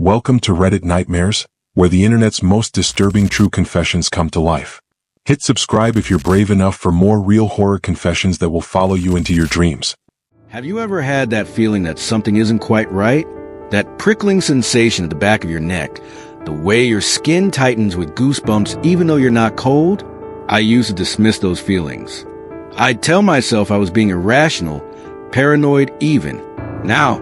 Welcome to Reddit Nightmares, where the internet's most disturbing true confessions come to life. Hit subscribe if you're brave enough for more real horror confessions that will follow you into your dreams. Have you ever had that feeling that something isn't quite right? That prickling sensation at the back of your neck, the way your skin tightens with goosebumps even though you're not cold? I used to dismiss those feelings. I'd tell myself I was being irrational, paranoid even. Now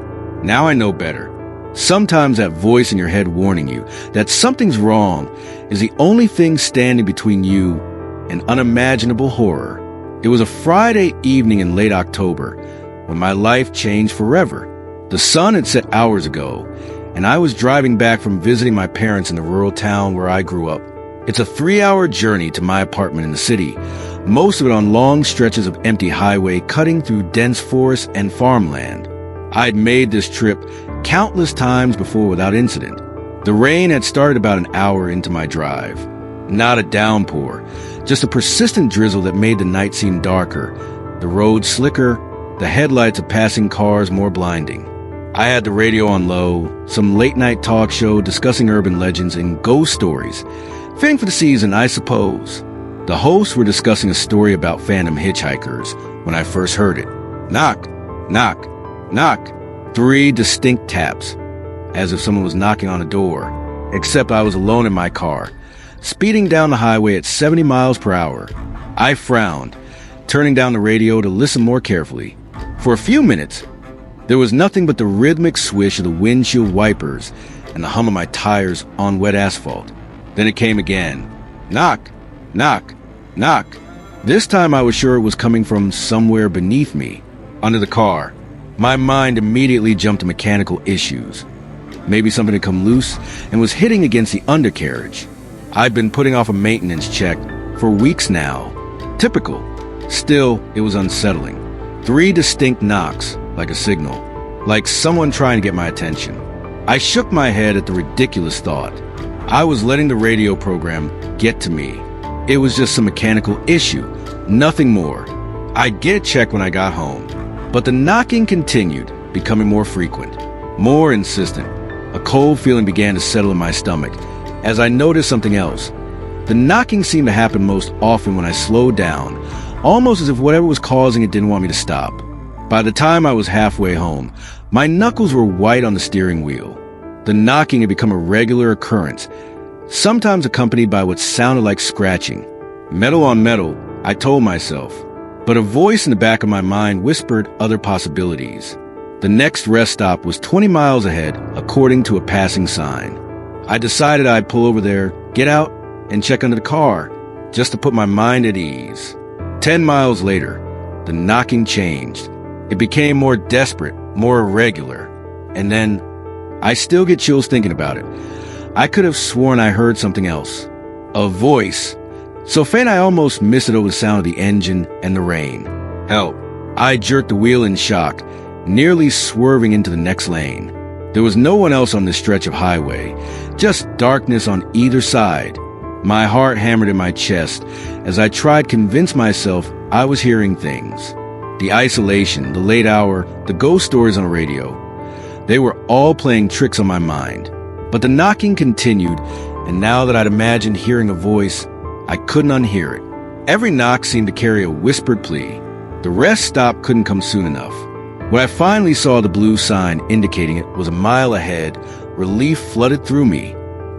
I know better. Sometimes that voice in your head warning you that something's wrong is the only thing standing between you and unimaginable horror. It was a Friday evening in late October when my life changed forever. The sun had set hours ago, and I was driving back from visiting my parents in the rural town where I grew up. It's a 3-hour journey to my apartment in the city, most of it on long stretches of empty highway cutting through dense forest and farmland. I'd made this trip countless times before without incident. The rain had started about an hour into my drive. Not a downpour, just a persistent drizzle that made the night seem darker, the road slicker, the headlights of passing cars more blinding. I had the radio on low, some late-night talk show discussing urban legends and ghost stories. Fitting for the season, I suppose. The hosts were discussing a story about phantom hitchhikers when I first heard it. Knock, knock, knock. 3 distinct taps, as if someone was knocking on a door, except I was alone in my car, speeding down the highway at 70 miles per hour. I frowned, turning down the radio to listen more carefully. For a few minutes, there was nothing but the rhythmic swish of the windshield wipers and the hum of my tires on wet asphalt. Then it came again. Knock, knock, knock. This time I was sure it was coming from somewhere beneath me, under the car. My mind immediately jumped to mechanical issues. Maybe something had come loose and was hitting against the undercarriage. I'd been putting off a maintenance check for weeks now. Typical. Still, it was unsettling. 3 distinct knocks, like a signal, like someone trying to get my attention. I shook my head at the ridiculous thought. I was letting the radio program get to me. It was just some mechanical issue, nothing more. I'd get it checked when I got home. But the knocking continued, becoming more frequent, more insistent. A cold feeling began to settle in my stomach as I noticed something else. The knocking seemed to happen most often when I slowed down, almost as if whatever was causing it didn't want me to stop. By the time I was halfway home, my knuckles were white on the steering wheel. The knocking had become a regular occurrence, sometimes accompanied by what sounded like scratching. Metal on metal, I told myself. But a voice in the back of my mind whispered other possibilities. The next rest stop was 20 miles ahead, according to a passing sign. I decided I'd pull over there, get out, and check under the car, just to put my mind at ease. 10 miles later, the knocking changed. It became more desperate, more irregular. And then, I still get chills thinking about it. I could have sworn I heard something else. A voice. So faint I almost missed it over the sound of the engine and the rain. Help. I jerked the wheel in shock, nearly swerving into the next lane. There was no one else on this stretch of highway, just darkness on either side. My heart hammered in my chest as I tried to convince myself I was hearing things. The isolation, the late hour, the ghost stories on the radio. They were all playing tricks on my mind. But the knocking continued, and now that I'd imagined hearing a voice, I couldn't unhear it. Every knock seemed to carry a whispered plea. The rest stop couldn't come soon enough. When I finally saw the blue sign indicating it was a mile ahead, relief flooded through me.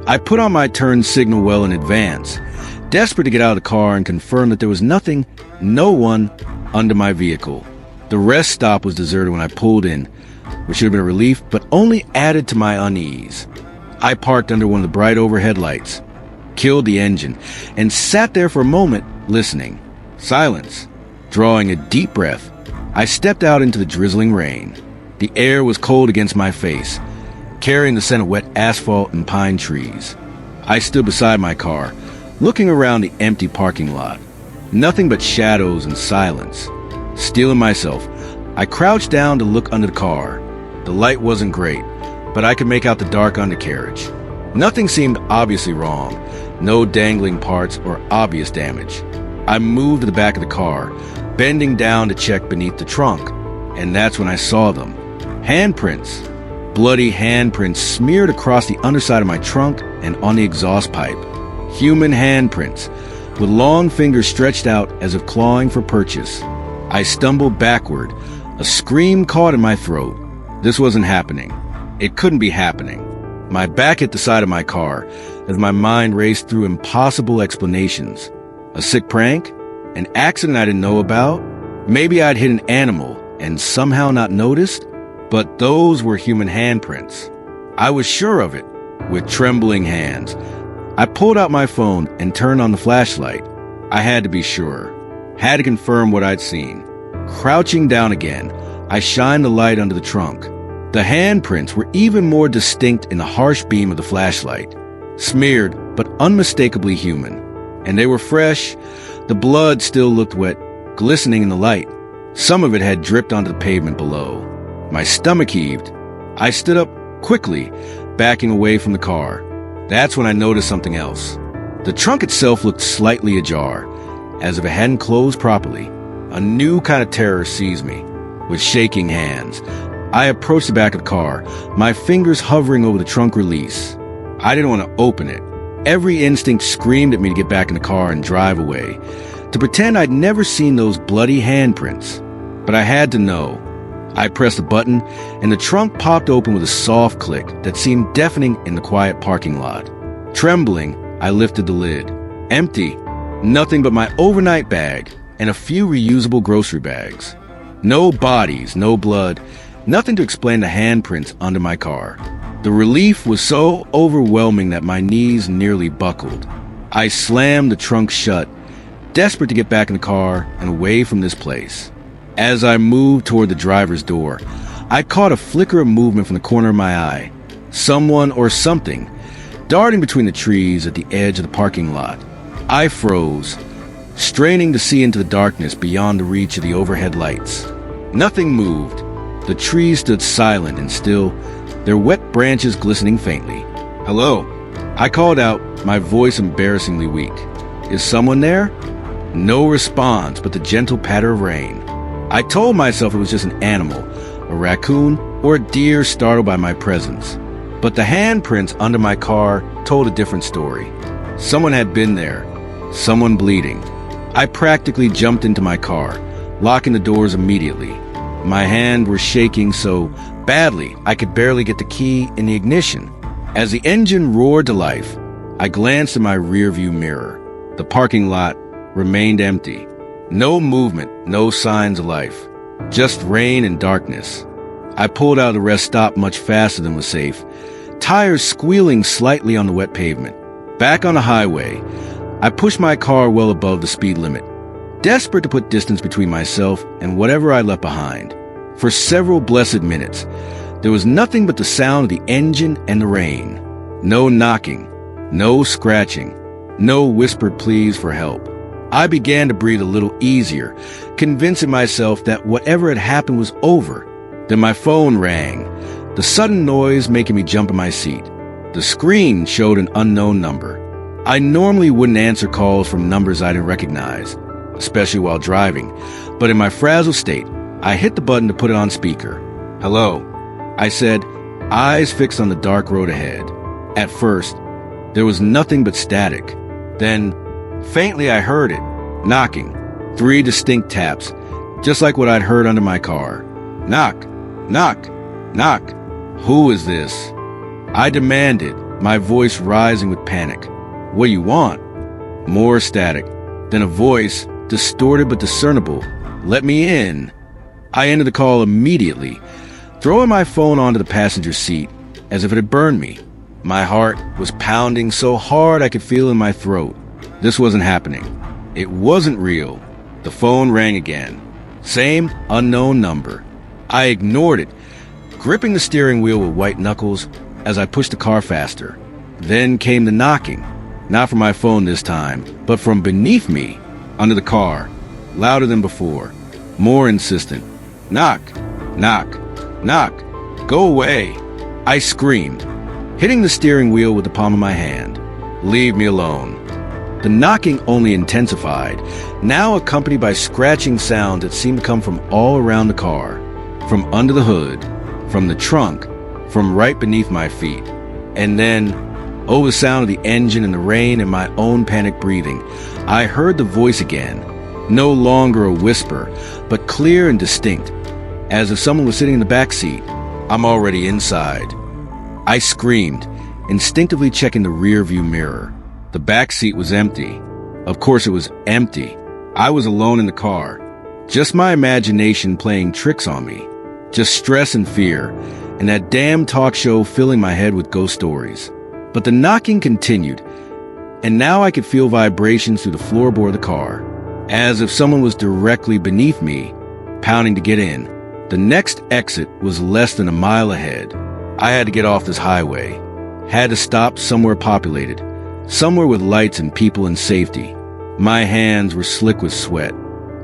I put on my turn signal well in advance, desperate to get out of the car and confirm that there was nothing, no one, under my vehicle. The rest stop was deserted when I pulled in, which should have been a relief, but only added to my unease. I parked under one of the bright overhead lights, killed the engine, and sat there for a moment, listening. Silence. Drawing a deep breath, I stepped out into the drizzling rain. The air was cold against my face, carrying the scent of wet asphalt and pine trees. I stood beside my car, looking around the empty parking lot. Nothing but shadows and silence. Steeling myself, I crouched down to look under the car. The light wasn't great, but I could make out the dark undercarriage. Nothing seemed obviously wrong. No dangling parts or obvious damage. I moved to the back of the car, bending down to check beneath the trunk, and that's when I saw them. Handprints. Bloody handprints smeared across the underside of my trunk and on the exhaust pipe. Human handprints, with long fingers stretched out as if clawing for purchase. I stumbled backward, a scream caught in my throat. This wasn't happening. It couldn't be happening. My back hit the side of my car as my mind raced through impossible explanations. A sick prank? An accident I didn't know about? Maybe I'd hit an animal and somehow not noticed? But those were human handprints. I was sure of it. With trembling hands, I pulled out my phone and turned on the flashlight. I had to be sure. Had to confirm what I'd seen. Crouching down again, I shined the light under the trunk. The handprints were even more distinct in the harsh beam of the flashlight. Smeared, but unmistakably human. And they were fresh. The blood still looked wet, glistening in the light. Some of it had dripped onto the pavement below. My stomach heaved. I stood up quickly, backing away from the car. That's when I noticed something else. The trunk itself looked slightly ajar, as if it hadn't closed properly. A new kind of terror seized me. With shaking hands, I approached the back of the car, my fingers hovering over the trunk release. I didn't want to open it. Every instinct screamed at me to get back in the car and drive away, to pretend I'd never seen those bloody handprints. But I had to know. I pressed a button, and the trunk popped open with a soft click that seemed deafening in the quiet parking lot. Trembling, I lifted the lid. Empty. Nothing but my overnight bag and a few reusable grocery bags. No bodies, no blood, nothing to explain the handprints under my car. The relief was so overwhelming that my knees nearly buckled. I slammed the trunk shut, desperate to get back in the car and away from this place. As I moved toward the driver's door, I caught a flicker of movement from the corner of my eye. Someone or something darting between the trees at the edge of the parking lot. I froze, straining to see into the darkness beyond the reach of the overhead lights. Nothing moved. The trees stood silent and still, their wet branches glistening faintly. "Hello?" I called out, my voice embarrassingly weak. "Is someone there?" No response but the gentle patter of rain. I told myself it was just an animal, a raccoon or a deer startled by my presence. But the handprints under my car told a different story. Someone had been there, someone bleeding. I practically jumped into my car, locking the doors immediately. My hands were shaking so badly I could barely get the key in the ignition. As the engine roared to life, I glanced in my rearview mirror. The parking lot remained empty. No movement, no signs of life. Just rain and darkness. I pulled out of the rest stop much faster than was safe, tires squealing slightly on the wet pavement. Back on the highway, I pushed my car well above the speed limit, desperate to put distance between myself and whatever I left behind. For several blessed minutes, there was nothing but the sound of the engine and the rain. No knocking, no scratching, no whispered pleas for help. I began to breathe a little easier, convincing myself that whatever had happened was over. Then my phone rang, the sudden noise making me jump in my seat. The screen showed an unknown number. I normally wouldn't answer calls from numbers I didn't recognize, especially while driving, but in my frazzled state, I hit the button to put it on speaker. "Hello," I said, eyes fixed on the dark road ahead. At first, there was nothing but static. Then, faintly I heard it, knocking. 3 distinct taps, just like what I'd heard under my car. Knock, knock, knock. Who is this? I demanded, my voice rising with panic. "What do you want?" More static. Then a voice, distorted but discernible. "Let me in." I ended the call immediately, throwing my phone onto the passenger seat as if it had burned me. My heart was pounding so hard I could feel it in my throat. This wasn't happening. It wasn't real. The phone rang again. Same unknown number. I ignored it, gripping the steering wheel with white knuckles as I pushed the car faster. Then came the knocking. Not from my phone this time, but from beneath me, under the car, louder than before, more insistent. "Knock, knock, knock, go away," I screamed, hitting the steering wheel with the palm of my hand. "Leave me alone." The knocking only intensified, now accompanied by scratching sounds that seemed to come from all around the car, from under the hood, from the trunk, from right beneath my feet. And then, over the sound of the engine and the rain and my own panic breathing, I heard the voice again, no longer a whisper, but clear and distinct, as if someone was sitting in the back seat. I'm already inside. I screamed, instinctively checking the rear-view mirror. The back seat was empty. Of course it was empty. I was alone in the car. Just my imagination playing tricks on me. Just stress and fear, and that damn talk show filling my head with ghost stories. But the knocking continued, and now I could feel vibrations through the floorboard of the car, as if someone was directly beneath me, pounding to get in. The next exit was less than a mile ahead. I had to get off this highway. Had to stop somewhere populated, somewhere with lights and people and safety. My hands were slick with sweat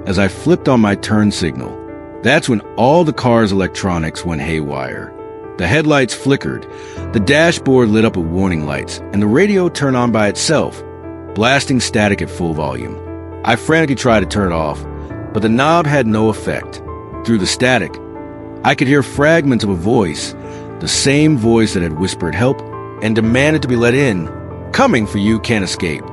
as I flipped on my turn signal. That's when all the car's electronics went haywire. The headlights flickered, the dashboard lit up with warning lights, and the radio turned on by itself, blasting static at full volume. I frantically tried to turn it off, but the knob had no effect. Through the static, I could hear fragments of a voice, the same voice that had whispered help and demanded to be let in. Coming for you, can't escape.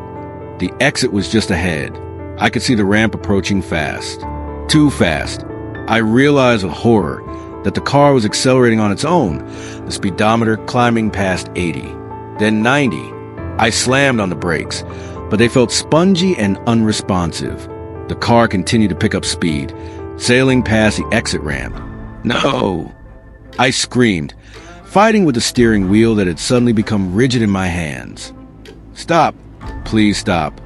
The exit was just ahead. I could see the ramp approaching fast. Too fast. I realized with horror that the car was accelerating on its own, the speedometer climbing past 80, then 90. I slammed on the brakes, but they felt spongy and unresponsive. The car continued to pick up speed, sailing past the exit ramp. No! I screamed, fighting with the steering wheel that had suddenly become rigid in my hands. Stop. Please stop.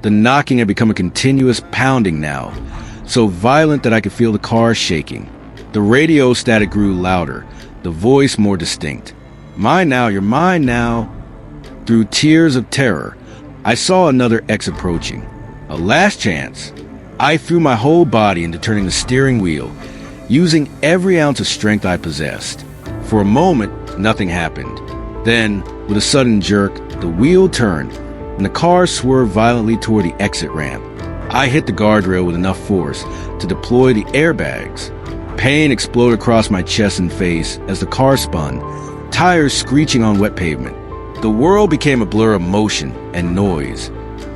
The knocking had become a continuous pounding now, so violent that I could feel the car shaking. The radio static grew louder, the voice more distinct. Mine now, you're mine now. Through tears of terror, I saw another X approaching. A last chance. I threw my whole body into turning the steering wheel, using every ounce of strength I possessed. For a moment, nothing happened. Then, with a sudden jerk, the wheel turned, and the car swerved violently toward the exit ramp. I hit the guardrail with enough force to deploy the airbags. Pain exploded across my chest and face as the car spun, tires screeching on wet pavement. The world became a blur of motion and noise.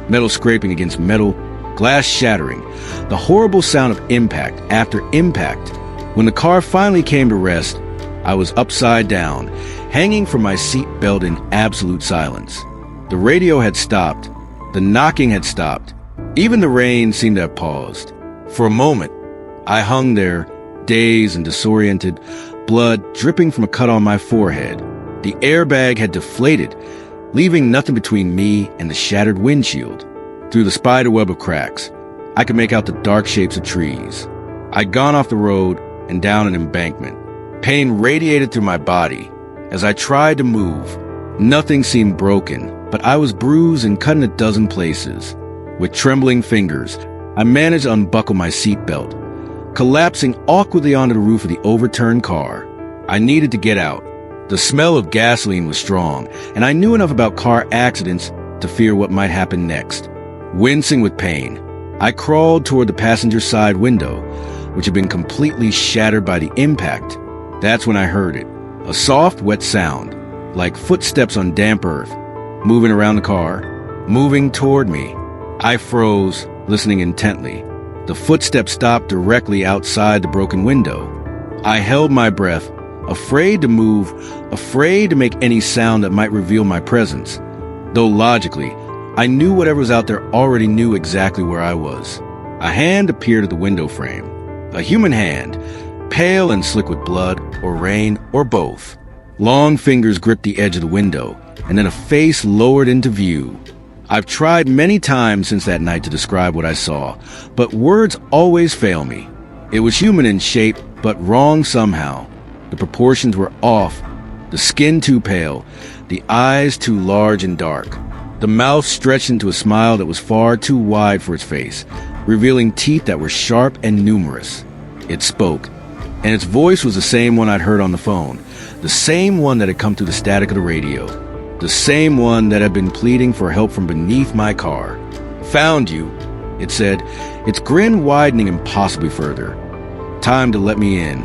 Metal scraping against metal, glass shattering, the horrible sound of impact after impact. When the car finally came to rest, I was upside down, hanging from my seat belt in absolute silence. The radio had stopped. The knocking had stopped. Even the rain seemed to have paused. For a moment, I hung there, dazed and disoriented, blood dripping from a cut on my forehead. The airbag had deflated, leaving nothing between me and the shattered windshield. Through the spiderweb of cracks, I could make out the dark shapes of trees. I'd gone off the road and down an embankment. Pain radiated through my body. As I tried to move, nothing seemed broken, but I was bruised and cut in a dozen places. With trembling fingers, I managed to unbuckle my seatbelt, collapsing awkwardly onto the roof of the overturned car. I needed to get out. The smell of gasoline was strong, and I knew enough about car accidents to fear what might happen next. Wincing with pain, I crawled toward the passenger side window, which had been completely shattered by the impact. That's when I heard it. A soft, wet sound, like footsteps on damp earth, moving around the car, moving toward me. I froze, listening intently. The footsteps stopped directly outside the broken window. I held my breath, afraid to move, afraid to make any sound that might reveal my presence. Though logically, I knew whatever was out there already knew exactly where I was. A hand appeared at the window frame. A human hand, pale and slick with blood, or rain, or both. Long fingers gripped the edge of the window, and then a face lowered into view. I've tried many times since that night to describe what I saw, but words always fail me. It was human in shape, but wrong somehow. The proportions were off, the skin too pale, the eyes too large and dark. The mouth stretched into a smile that was far too wide for its face, revealing teeth that were sharp and numerous. It spoke, and its voice was the same one I'd heard on the phone, the same one that had come through the static of the radio, the same one that had been pleading for help from beneath my car. "Found you," it said, its grin widening impossibly further. "Time to let me in."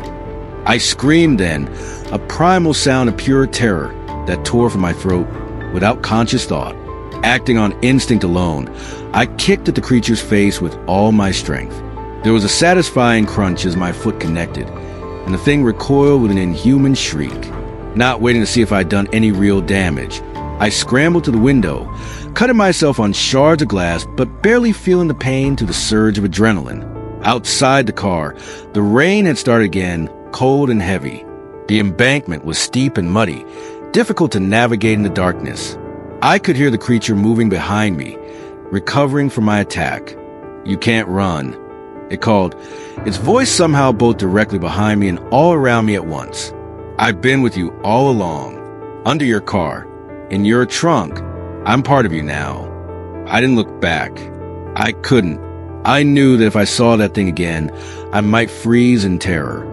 I screamed then, a primal sound of pure terror that tore from my throat without conscious thought. Acting on instinct alone, I kicked at the creature's face with all my strength. There was a satisfying crunch as my foot connected, and the thing recoiled with an inhuman shriek. Not waiting to see if I'd done any real damage, I scrambled to the window, cutting myself on shards of glass, but barely feeling the pain to the surge of adrenaline. Outside the car, the rain had started again, cold and heavy. The embankment was steep and muddy, difficult to navigate in the darkness. I could hear the creature moving behind me, recovering from my attack. "You can't run," it called, its voice somehow both directly behind me and all around me at once. "I've been with you all along, under your car, in your trunk. I'm part of you now." I didn't look back. I couldn't. I knew that if I saw that thing again, I might freeze in terror,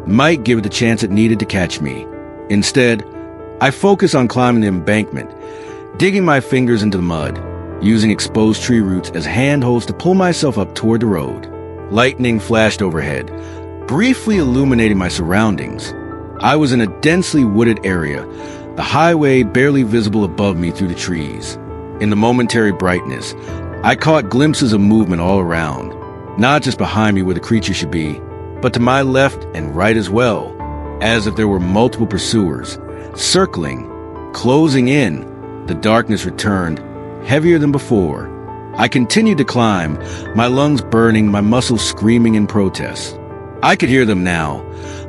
might give it the chance it needed to catch me. Instead, I focused on climbing the embankment, digging my fingers into the mud, using exposed tree roots as handholds to pull myself up toward the road. Lightning flashed overhead, briefly illuminating my surroundings. I was in a densely wooded area, the highway barely visible above me through the trees. In the momentary brightness, I caught glimpses of movement all around, not just behind me where the creature should be, but to my left and right as well, as if there were multiple pursuers, circling, closing in. The darkness returned, heavier than before. I continued to climb, my lungs burning, my muscles screaming in protest. I could hear them now,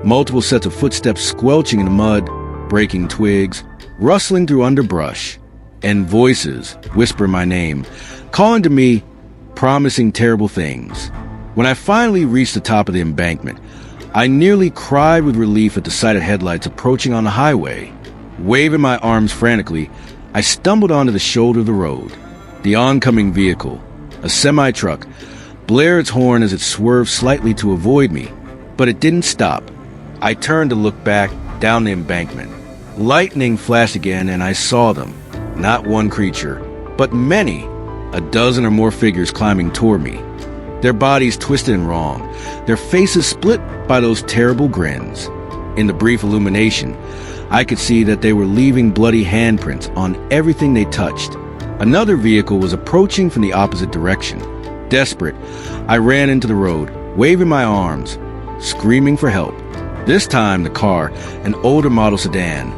multiple sets of footsteps squelching in the mud, breaking twigs, rustling through underbrush, and voices whispering my name, calling to me, promising terrible things. When I finally reached the top of the embankment, I nearly cried with relief at the sight of headlights approaching on the highway. Waving my arms frantically, I stumbled onto the shoulder of the road. The oncoming vehicle, a semi-truck, blared its horn as it swerved slightly to avoid me, but it didn't stop. I turned to look back down the embankment. Lightning flashed again, and I saw them. Not one creature, but many, a dozen or more figures climbing toward me. Their bodies twisted and wrong, their faces split by those terrible grins. In the brief illumination, I could see that they were leaving bloody handprints on everything they touched. Another vehicle was approaching from the opposite direction. Desperate, I ran into the road, waving my arms, screaming for help. This time the car, an older model sedan,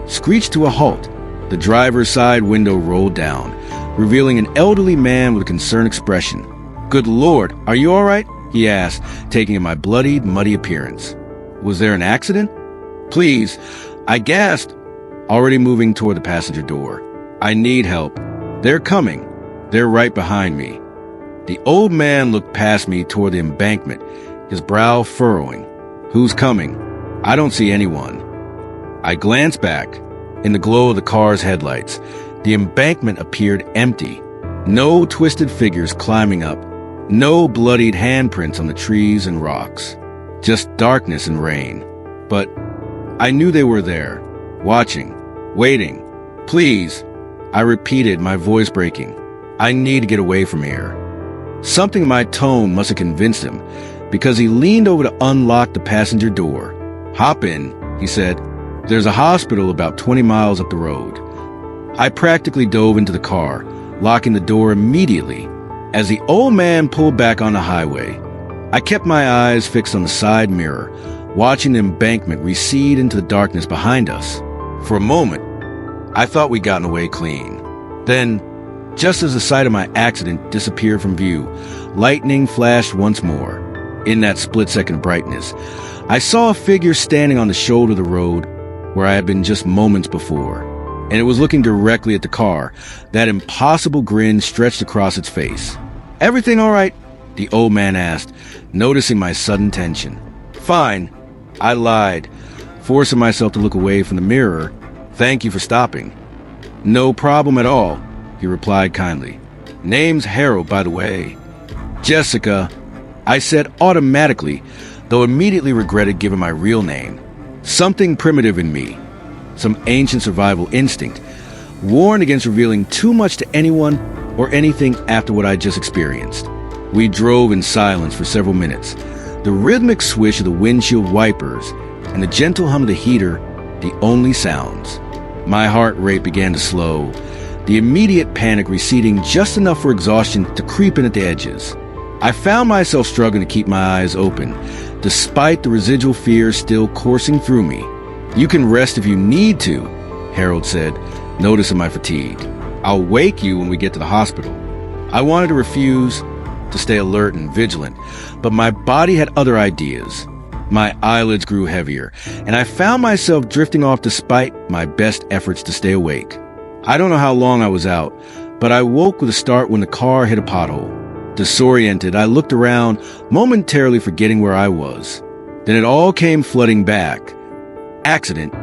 screeched to a halt. The driver's side window rolled down, revealing an elderly man with a concerned expression. "Good Lord, are you all right?" he asked, taking in my bloodied, muddy appearance. "Was there an accident?" "Please," I gasped, already moving toward the passenger door. "I need help. They're coming. They're right behind me." The old man looked past me toward the embankment, his brow furrowing. "Who's coming?" "I don't see anyone." I glanced back. In the glow of the car's headlights, the embankment appeared empty. No twisted figures climbing up. No bloodied handprints on the trees and rocks. Just darkness and rain. But I knew they were there, watching, waiting. "Please," I repeated, my voice breaking. "I need to get away from here." Something in my tone must have convinced him, because he leaned over to unlock the passenger door. "Hop in," he said. "There's a hospital about 20 miles up the road." I practically dove into the car, locking the door immediately. As the old man pulled back on the highway, I kept my eyes fixed on the side mirror, watching the embankment recede into the darkness behind us. For a moment, I thought we'd gotten away clean. Then, just as the site of my accident disappeared from view, lightning flashed once more. In that split-second brightness, I saw a figure standing on the shoulder of the road where I had been just moments before, and it was looking directly at the car, that impossible grin stretched across its face. "Everything all right?" the old man asked, noticing my sudden tension. "Fine," I lied, forcing myself to look away from the mirror. "Thank you for stopping." "No problem at all," he replied kindly. "Name's Harold, by the way." "Jessica," I said automatically, though immediately regretted giving my real name. Something primitive in me, some ancient survival instinct, warned against revealing too much to anyone or anything after what I just experienced. We drove in silence for several minutes, the rhythmic swish of the windshield wipers and the gentle hum of the heater the only sounds. My heart rate began to slow, the immediate panic receding just enough for exhaustion to creep in at the edges. I found myself struggling to keep my eyes open, despite the residual fear still coursing through me. "You can rest if you need to," Harold said, noticing my fatigue. "I'll wake you when we get to the hospital." I wanted to refuse, to stay alert and vigilant, but my body had other ideas. My eyelids grew heavier, and I found myself drifting off despite my best efforts to stay awake. I don't know how long I was out, but I woke with a start when the car hit a pothole. Disoriented, I looked around, momentarily forgetting where I was. Then it all came flooding back. Accident.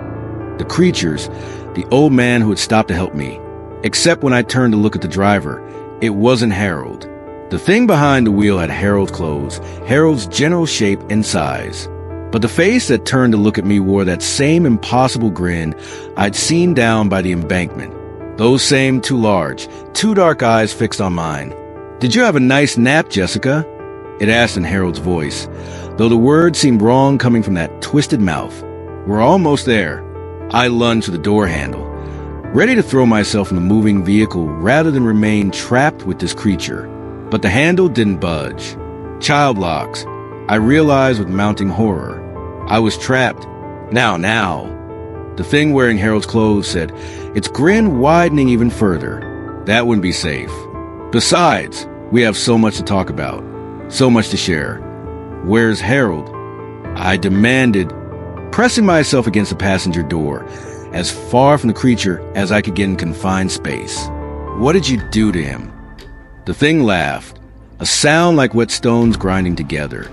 The creatures. The old man who had stopped to help me. Except when I turned to look at the driver. It wasn't Harold. The thing behind the wheel had Harold's clothes, Harold's general shape and size. But the face that turned to look at me wore that same impossible grin I'd seen down by the embankment. Those same two large, two dark eyes fixed on mine. "Did you have a nice nap, Jessica?" It asked in Harold's voice, though the words seemed wrong coming from that twisted mouth. "We're almost there." I lunged to the door handle, ready to throw myself in the moving vehicle rather than remain trapped with this creature. But the handle didn't budge. Child locks, I realized with mounting horror. I was trapped. Now. The thing wearing Harold's clothes said, its grin widening even further. That wouldn't be safe. Besides, we have so much to talk about, so much to share. "Where's Harold?" I demanded, pressing myself against the passenger door, as far from the creature as I could get in confined space. "What did you do to him?" The thing laughed, a sound like wet stones grinding together.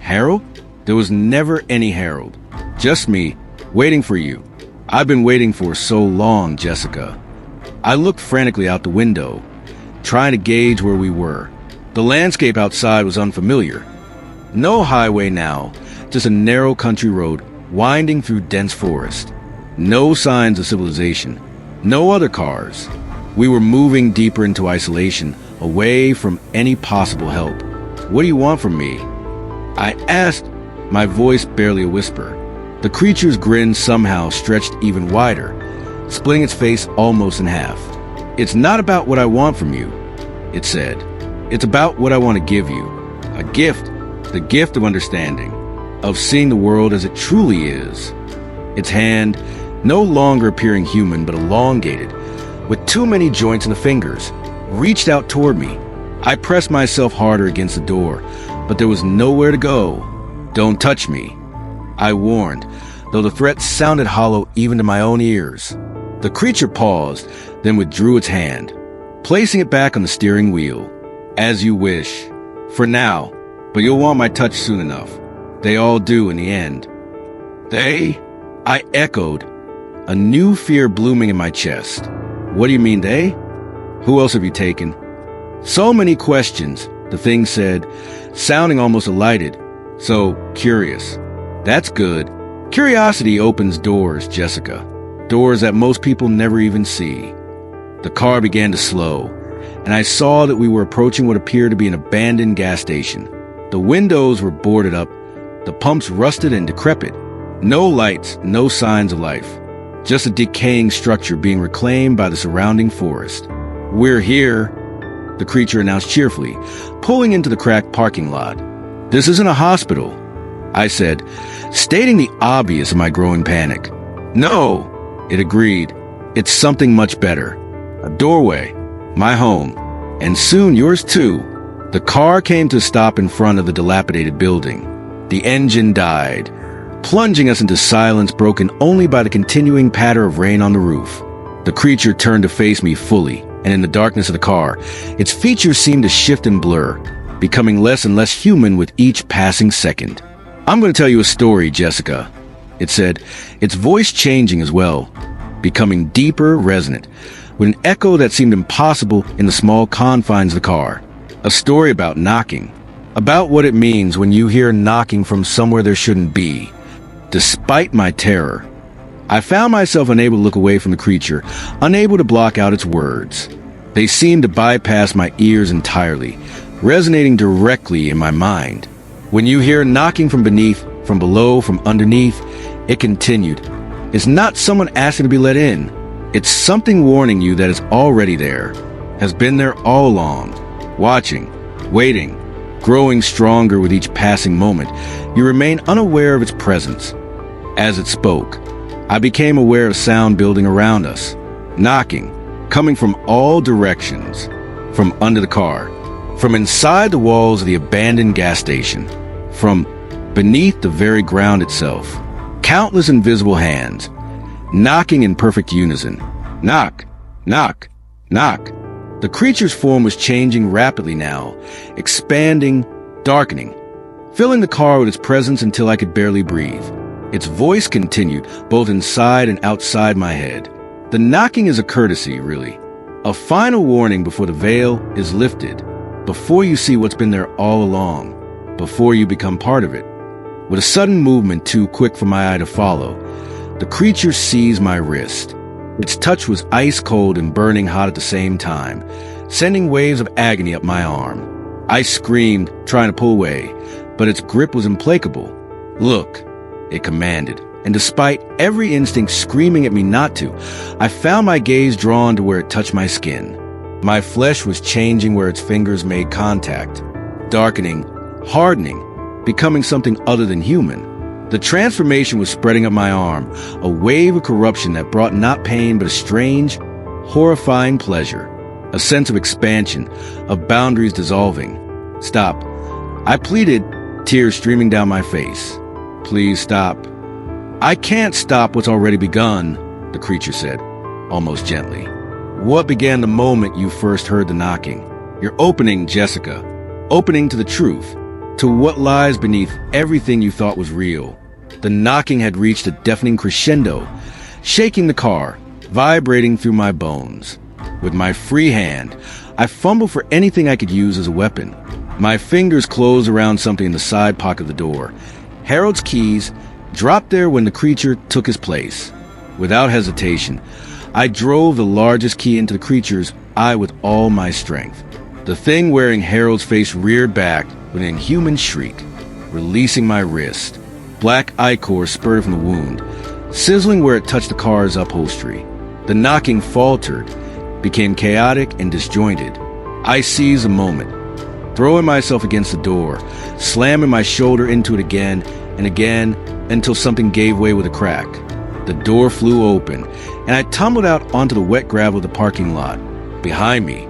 "Harold? There was never any Harold. Just me, waiting for you. I've been waiting for so long, Jessica." I looked frantically out the window, trying to gauge where we were. The landscape outside was unfamiliar. No highway now, just a narrow country road winding through dense forest. No signs of civilization. No other cars. We were moving deeper into isolation, away from any possible help. "What do you want from me?" I asked, my voice barely a whisper. The creature's grin somehow stretched even wider, splitting its face almost in half. "It's not about what I want from you," it said. "It's about what I want to give you. A gift, the gift of understanding, of seeing the world as it truly is." Its hand, no longer appearing human but elongated, with too many joints in the fingers, reached out toward me. I pressed myself harder against the door, but there was nowhere to go. "Don't touch me," I warned, though the threat sounded hollow even to my own ears. The creature paused, then withdrew its hand, placing it back on the steering wheel. "As you wish. For now, but you'll want my touch soon enough. They all do in the end." "They?" I echoed, a new fear blooming in my chest. "What do you mean, they? Who else have you taken?" "So many questions," the thing said, sounding almost elated. "So curious. That's good. Curiosity opens doors, Jessica. Doors that most people never even see." The car began to slow, and I saw that we were approaching what appeared to be an abandoned gas station. The windows were boarded up, the pumps rusted and decrepit. No lights, no signs of life. Just a decaying structure being reclaimed by the surrounding forest. "We're here," the creature announced cheerfully, pulling into the cracked parking lot. "This isn't a hospital," I said, stating the obvious in my growing panic. "No," it agreed. "It's something much better. A doorway, my home, and soon yours too." The car came to a stop in front of the dilapidated building. The engine died, plunging us into silence broken only by the continuing patter of rain on the roof. The creature turned to face me fully, and in the darkness of the car, its features seemed to shift and blur, becoming less and less human with each passing second. "I'm going to tell you a story, Jessica," it said, its voice changing as well, becoming deeper, resonant, with an echo that seemed impossible in the small confines of the car. "A story about knocking, about what it means when you hear knocking from somewhere there shouldn't be." Despite my terror, I found myself unable to look away from the creature, unable to block out its words. They seemed to bypass my ears entirely, resonating directly in my mind. "When you hear knocking from beneath, from below, from underneath, It continued. It's not someone asking to be let in. It's something warning you that is already there, has been there all along, watching, waiting, growing stronger with each passing moment. You remain unaware of its presence. As it spoke, I became aware of sound building around us, knocking, coming from all directions, from under the car, from inside the walls of the abandoned gas station, from beneath the very ground itself. Countless invisible hands, knocking in perfect unison. Knock, knock, knock. The creature's form was changing rapidly now, expanding, darkening, filling the car with its presence until I could barely breathe. Its voice continued, both inside and outside my head. The knocking is a courtesy, really. A final warning before the veil is lifted, before you see what's been there all along, before you become part of it. With a sudden movement too quick for my eye to follow, the creature seized my wrist. Its touch was ice cold and burning hot at the same time, sending waves of agony up my arm. I screamed, trying to pull away, but its grip was implacable. Look, it commanded, and despite every instinct screaming at me not to, I found my gaze drawn to where it touched my skin. My flesh was changing where its fingers made contact, darkening, hardening, becoming something other than human. The transformation was spreading up my arm, a wave of corruption that brought not pain but a strange, horrifying pleasure, a sense of expansion, of boundaries dissolving. Stop. I pleaded, tears streaming down my face. Please stop. I can't stop what's already begun, the creature said, almost gently. What began the moment you first heard the knocking? Your opening, Jessica. Opening to the truth, to what lies beneath everything you thought was real. The knocking had reached a deafening crescendo, shaking the car, vibrating through my bones. With my free hand, I fumbled for anything I could use as a weapon. My fingers closed around something in the side pocket of the door. Harold's keys dropped there when the creature took his place. Without hesitation, I drove the largest key into the creature's eye with all my strength. The thing wearing Harold's face reared back with an inhuman shriek, releasing my wrist. Black ichor spurted from the wound, sizzling where it touched the car's upholstery. The knocking faltered, became chaotic and disjointed. I seized a moment, throwing myself against the door, slamming my shoulder into it again and again until something gave way with a crack. The door flew open, and I tumbled out onto the wet gravel of the parking lot. Behind me,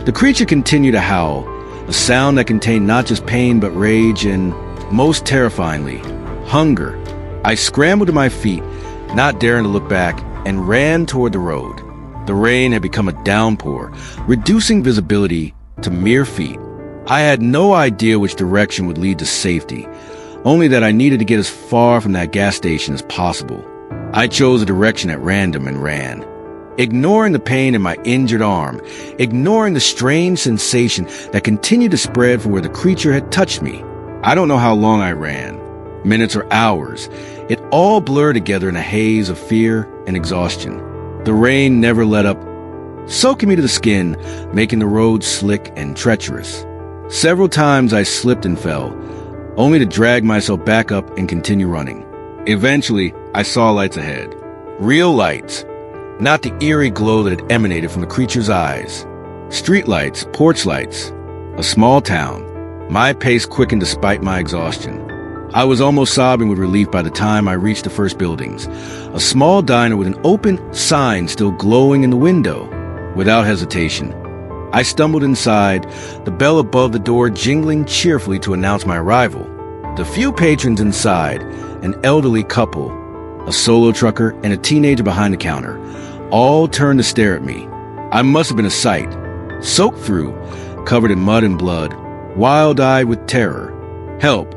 the creature continued to howl, a sound that contained not just pain but rage and, most terrifyingly, hunger. I scrambled to my feet, not daring to look back, and ran toward the road. The rain had become a downpour, reducing visibility to mere feet. I had no idea which direction would lead to safety, only that I needed to get as far from that gas station as possible. I chose a direction at random and ran, ignoring the pain in my injured arm, ignoring the strange sensation that continued to spread from where the creature had touched me. I don't know how long I ran, minutes or hours. It all blurred together in a haze of fear and exhaustion. The rain never let up, soaking me to the skin, making the road slick and treacherous. Several times I slipped and fell, only to drag myself back up and continue running. Eventually, I saw lights ahead. Real lights, not the eerie glow that had emanated from the creature's eyes. Street lights, porch lights, a small town. My pace quickened despite my exhaustion. I was almost sobbing with relief by the time I reached the first buildings. A small diner with an open sign still glowing in the window. Without hesitation, I stumbled inside, the bell above the door jingling cheerfully to announce my arrival. The few patrons inside, an elderly couple, a solo trucker, and a teenager behind the counter, all turned to stare at me. I must have been a sight, soaked through, covered in mud and blood, wild-eyed with terror. Help!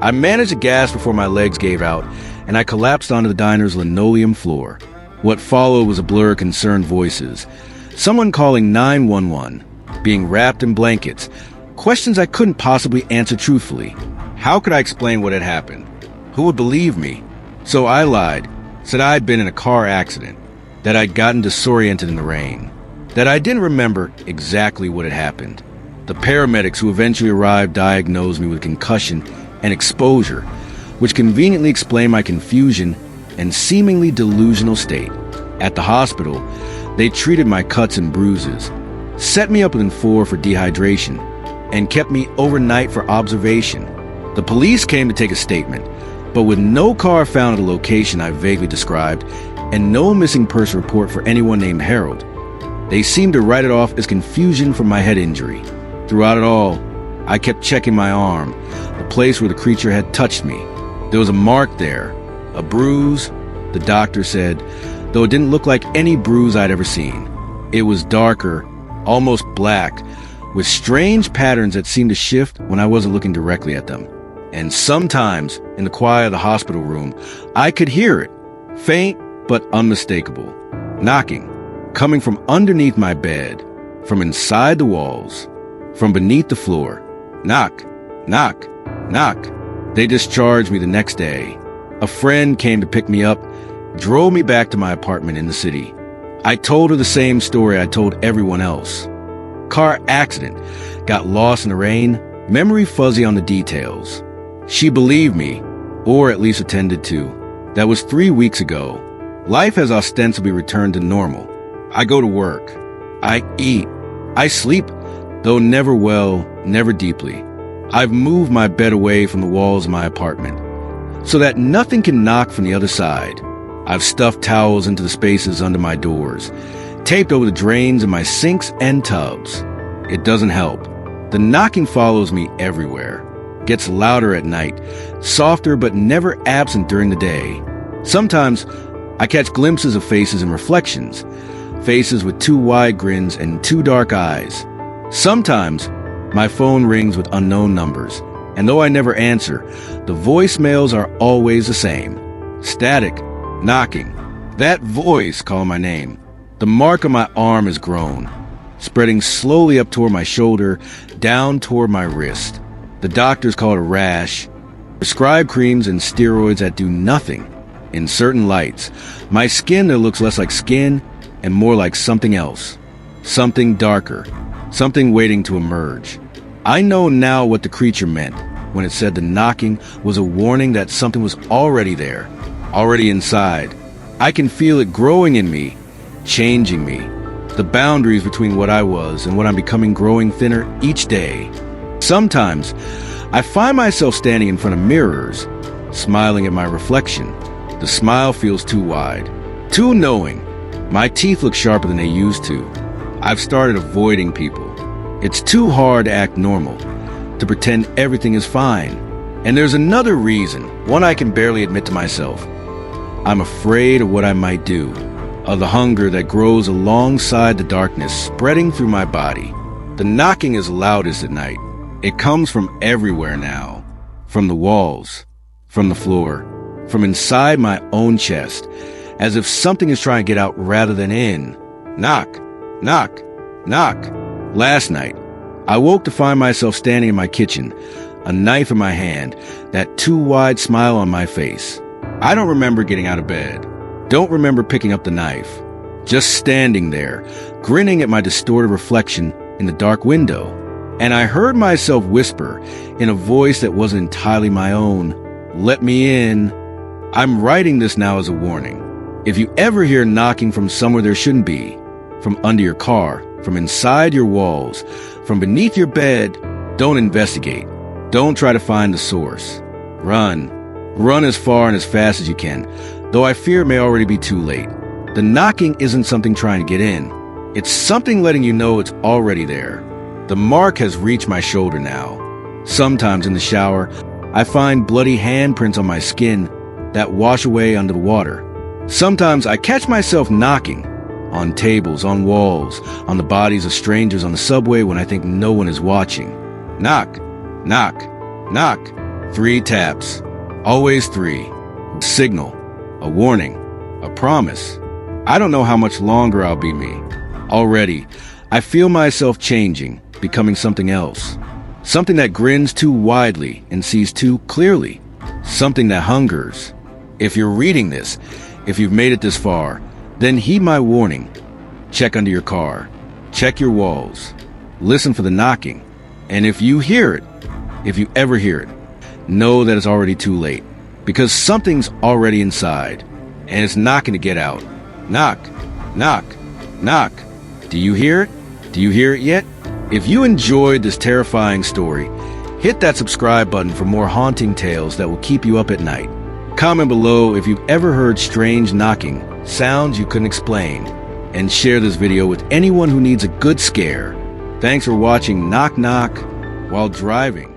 I managed to gasp before my legs gave out, and I collapsed onto the diner's linoleum floor. What followed was a blur of concerned voices. Someone calling 911, being wrapped in blankets, questions I couldn't possibly answer truthfully. How could I explain what had happened? Who would believe me? So I lied, said I'd been in a car accident, that I'd gotten disoriented in the rain, that I didn't remember exactly what had happened. The paramedics who eventually arrived diagnosed me with concussion and exposure, which conveniently explain my confusion and seemingly delusional state. At the hospital, they treated my cuts and bruises, set me up within 4 for dehydration, and kept me overnight for observation. The police came to take a statement, but with no car found at a location I vaguely described and no missing person report for anyone named Harold, they seemed to write it off as confusion from my head injury. Throughout it all, I kept checking my arm, the place where the creature had touched me. There was a mark there, a bruise, the doctor said, though it didn't look like any bruise I'd ever seen. It was darker, almost black, with strange patterns that seemed to shift when I wasn't looking directly at them. And sometimes, in the quiet of the hospital room, I could hear it, faint but unmistakable, knocking, coming from underneath my bed, from inside the walls, from beneath the floor. Knock, knock, knock. They discharged me the next day. A friend came to pick me up, drove me back to my apartment in the city. I told her the same story I told everyone else. Car accident, got lost in the rain, memory fuzzy on the details. She believed me, or at least attended to. That was 3 weeks ago. Life has ostensibly returned to normal. I go to work. I eat. I sleep, though never well, never deeply. I've moved my bed away from the walls of my apartment, so that nothing can knock from the other side. I've stuffed towels into the spaces under my doors, taped over the drains in my sinks and tubs. It doesn't help. The knocking follows me everywhere. Gets louder at night, softer but never absent during the day. Sometimes I catch glimpses of faces and reflections, faces with 2 wide grins and 2 dark eyes. Sometimes my phone rings with unknown numbers, and though I never answer, the voicemails are always the same. Static, knocking. That voice calling my name. The mark on my arm has grown, spreading slowly up toward my shoulder, down toward my wrist. The doctors call it a rash. Prescribe creams and steroids that do nothing. In certain lights, my skin that looks less like skin and more like something else. Something darker. Something waiting to emerge. I know now what the creature meant when it said the knocking was a warning that something was already there, already inside. I can feel it growing in me, changing me. The boundaries between what I was and what I'm becoming growing thinner each day. Sometimes, I find myself standing in front of mirrors, smiling at my reflection. The smile feels too wide, too knowing. My teeth look sharper than they used to. I've started avoiding people. It's too hard to act normal, to pretend everything is fine. And there's another reason, one I can barely admit to myself. I'm afraid of what I might do, of the hunger that grows alongside the darkness spreading through my body. The knocking is loudest at night. It comes from everywhere now, from the walls, from the floor, from inside my own chest, as if something is trying to get out rather than in. Knock, knock, knock. Last night, I woke to find myself standing in my kitchen, a knife in my hand, that too wide smile on my face. I don't remember getting out of bed, don't remember picking up the knife, just standing there, grinning at my distorted reflection in the dark window. And I heard myself whisper in a voice that wasn't entirely my own, "Let me in." I'm writing this now as a warning. If you ever hear knocking from somewhere there shouldn't be, from under your car, from inside your walls, from beneath your bed, don't investigate. Don't try to find the source. Run. Run as far and as fast as you can, though I fear it may already be too late. The knocking isn't something trying to get in. It's something letting you know it's already there. The mark has reached my shoulder now. Sometimes in the shower, I find bloody handprints on my skin that wash away under the water. Sometimes I catch myself knocking on tables, on walls, on the bodies of strangers on the subway when I think no one is watching. Knock, knock, knock. 3 taps. Always 3. A signal, a warning, a promise. I don't know how much longer I'll be me. Already, I feel myself changing, becoming something else. Something that grins too widely and sees too clearly. Something that hungers. If you're reading this, if you've made it this far, then heed my warning. Check under your car. Check your walls. Listen for the knocking. And if you hear it, if you ever hear it, know that it's already too late. because something's already inside, and it's not going to get out. Knock, knock, knock. Do you hear it? Do you hear it yet? If you enjoyed this terrifying story, hit that subscribe button for more haunting tales that will keep you up at night. Comment below if you've ever heard strange knocking, sounds you couldn't explain, and share this video with anyone who needs a good scare. Thanks for watching Knock Knock while driving.